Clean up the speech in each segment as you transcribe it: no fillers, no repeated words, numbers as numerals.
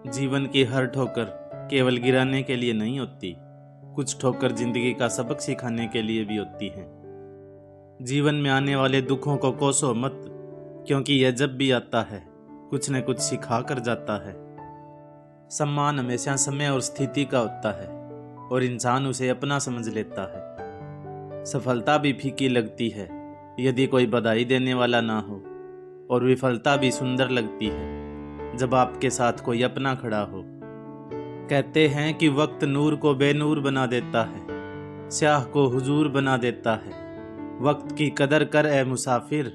जीवन की हर ठोकर केवल गिराने के लिए नहीं होती, कुछ ठोकर जिंदगी का सबक सिखाने के लिए भी होती हैं। जीवन में आने वाले दुखों को कोसो मत, क्योंकि यह जब भी आता है कुछ न कुछ सिखा कर जाता है। सम्मान हमेशा समय और स्थिति का होता है और इंसान उसे अपना समझ लेता है। सफलता भी फीकी लगती है यदि कोई बधाई देने वाला ना हो, और विफलता भी सुंदर लगती है जब आपके साथ कोई अपना खड़ा हो। कहते हैं कि वक्त नूर को बेनूर बना देता है, स्याह को हुजूर बना देता है। वक्त की कदर कर ए मुसाफिर,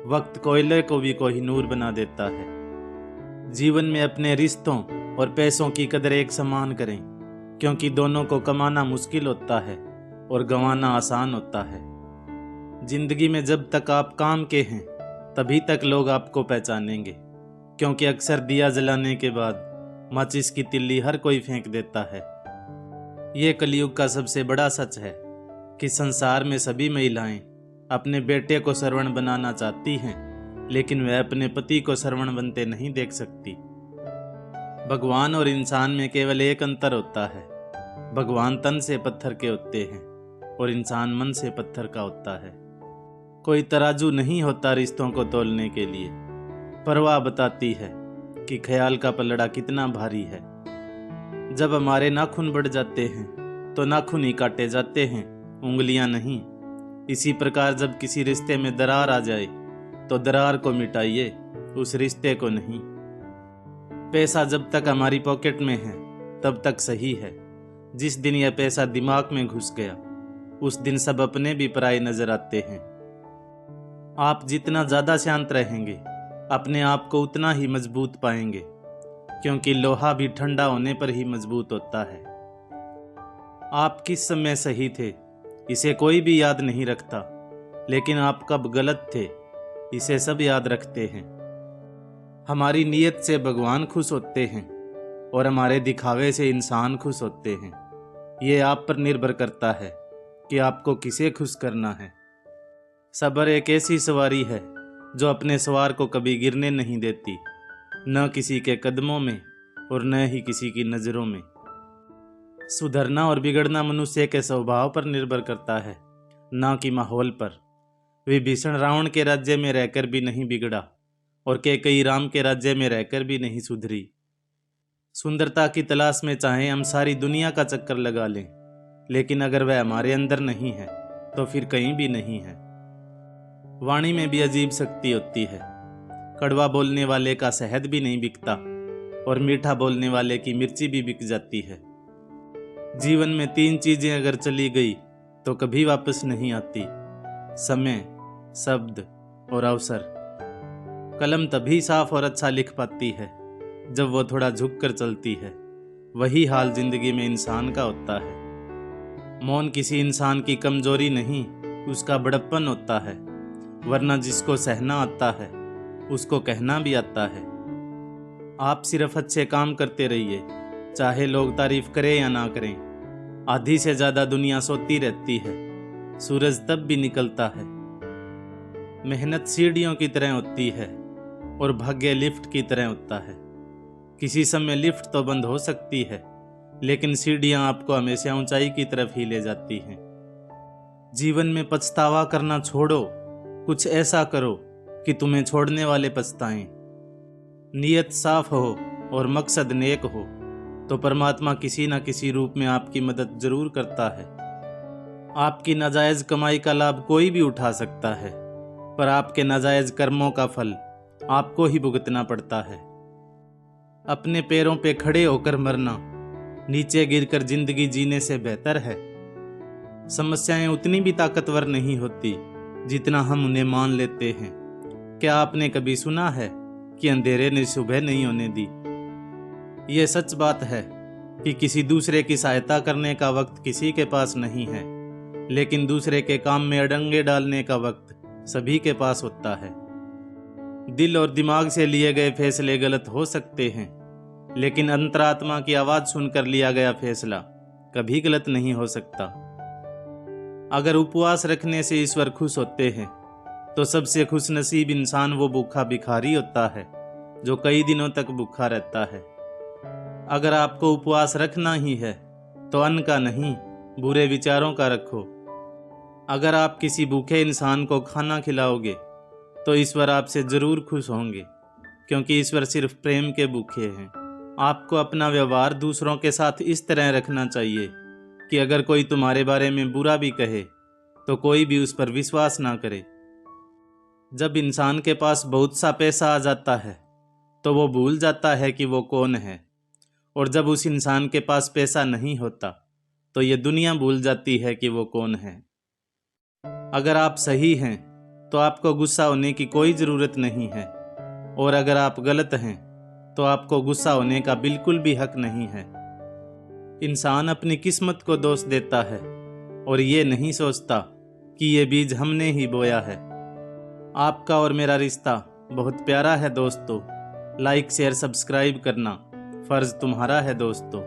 वक्त कोयले को भी कोहिनूर बना देता है। जीवन में अपने रिश्तों और पैसों की कदर एक समान करें, क्योंकि दोनों को कमाना मुश्किल होता है और गंवाना आसान होता है। जिंदगी में जब तक आप काम के हैं तभी तक लोग आपको पहचानेंगे, क्योंकि अक्सर दिया जलाने के बाद माचिस की तिल्ली हर कोई फेंक देता है। ये कलयुग का सबसे बड़ा सच है कि संसार में सभी महिलाएं अपने बेटे को सरवण बनाना चाहती हैं, लेकिन वह अपने पति को सरवण बनते नहीं देख सकती। भगवान और इंसान में केवल एक अंतर होता है, भगवान तन से पत्थर के होते हैं और इंसान मन से पत्थर का होता है। कोई तराजू नहीं होता रिश्तों को तोलने के लिए, परवाह बताती है कि ख्याल का पलड़ा कितना भारी है। जब हमारे नाखून बढ़ जाते हैं तो नाखून ही काटे जाते हैं, उंगलियां नहीं। इसी प्रकार जब किसी रिश्ते में दरार आ जाए तो दरार को मिटाइए, उस रिश्ते को नहीं। पैसा जब तक हमारी पॉकेट में है तब तक सही है, जिस दिन यह पैसा दिमाग में घुस गया उस दिन सब अपने भी पराये नजर आते हैं। आप जितना ज्यादा शांत रहेंगे अपने आप को उतना ही मजबूत पाएंगे, क्योंकि लोहा भी ठंडा होने पर ही मजबूत होता है। आप किस समय सही थे इसे कोई भी याद नहीं रखता, लेकिन आप कब गलत थे इसे सब याद रखते हैं। हमारी नीयत से भगवान खुश होते हैं और हमारे दिखावे से इंसान खुश होते हैं। ये आप पर निर्भर करता है कि आपको किसे खुश करना है। सब्र एक ऐसी सवारी है जो अपने सवार को कभी गिरने नहीं देती, न किसी के कदमों में और न ही किसी की नज़रों में। सुधरना और बिगड़ना मनुष्य के स्वभाव पर निर्भर करता है, न कि माहौल पर। विभीषण रावण के राज्य में रहकर भी नहीं बिगड़ा और कैकेयी राम के राज्य में रहकर भी नहीं सुधरी। सुंदरता की तलाश में चाहे हम सारी दुनिया का चक्कर लगा लें, लेकिन अगर वह हमारे अंदर नहीं है तो फिर कहीं भी नहीं है। वाणी में भी अजीब शक्ति होती है। कड़वा बोलने वाले का शहद भी नहीं बिकता और मीठा बोलने वाले की मिर्ची भी बिक जाती है। जीवन में 3 चीजें अगर चली गई तो कभी वापस नहीं आती: समय, शब्द और अवसर। कलम तभी साफ और अच्छा लिख पाती है जब वो थोड़ा झुक कर चलती है। वही हाल जिंदगी में इंसान का होता है। मौन किसी इंसान की कमजोरी नहीं, उसका बड़प्पन होता है, वरना जिसको सहना आता है उसको कहना भी आता है। आप सिर्फ अच्छे काम करते रहिए, चाहे लोग तारीफ करें या ना करें। आधी से ज्यादा दुनिया सोती रहती है, सूरज तब भी निकलता है। मेहनत सीढ़ियों की तरह होती है और भाग्य लिफ्ट की तरह होता है। किसी समय लिफ्ट तो बंद हो सकती है, लेकिन सीढ़ियां आपको हमेशा ऊंचाई की तरफ ही ले जाती हैं। जीवन में पछतावा करना छोड़ो, कुछ ऐसा करो कि तुम्हें छोड़ने वाले पछताएं। नियत साफ हो और मकसद नेक हो तो परमात्मा किसी न किसी रूप में आपकी मदद जरूर करता है। आपकी नाजायज कमाई का लाभ कोई भी उठा सकता है, पर आपके नाजायज कर्मों का फल आपको ही भुगतना पड़ता है। अपने पैरों पे खड़े होकर मरना नीचे गिरकर जिंदगी जीने से बेहतर है। समस्याएं उतनी भी ताकतवर नहीं होती जितना हम उन्हें मान लेते हैं। क्या आपने कभी सुना है कि अंधेरे ने सुबह नहीं होने दी? यह सच बात है कि किसी दूसरे की सहायता करने का वक्त किसी के पास नहीं है, लेकिन दूसरे के काम में अड़ंगे डालने का वक्त सभी के पास होता है। दिल और दिमाग से लिए गए फैसले गलत हो सकते हैं, लेकिन अंतरात्मा की आवाज सुनकर लिया गया फैसला कभी गलत नहीं हो सकता। अगर उपवास रखने से ईश्वर खुश होते हैं तो सबसे खुश नसीब इंसान वो भूखा भिखारी होता है जो कई दिनों तक भूखा रहता है। अगर आपको उपवास रखना ही है तो अन्न का नहीं, बुरे विचारों का रखो। अगर आप किसी भूखे इंसान को खाना खिलाओगे तो ईश्वर आपसे जरूर खुश होंगे, क्योंकि ईश्वर सिर्फ प्रेम के भूखे हैं। आपको अपना व्यवहार दूसरों के साथ इस तरह रखना चाहिए कि अगर कोई तुम्हारे बारे में बुरा भी कहे तो कोई भी उस पर विश्वास ना करे। जब इंसान के पास बहुत सा पैसा आ जाता है तो वो भूल जाता है कि वो कौन है, और जब उस इंसान के पास पैसा नहीं होता तो ये दुनिया भूल जाती है कि वो कौन है। अगर आप सही हैं तो आपको गुस्सा होने की कोई ज़रूरत नहीं है, और अगर आप गलत हैं तो आपको गुस्सा होने का बिल्कुल भी हक नहीं है। इंसान अपनी किस्मत को दोष देता है और ये नहीं सोचता कि ये बीज हमने ही बोया है। आपका और मेरा रिश्ता बहुत प्यारा है दोस्तों। लाइक शेयर सब्सक्राइब करना फ़र्ज़ तुम्हारा है दोस्तों।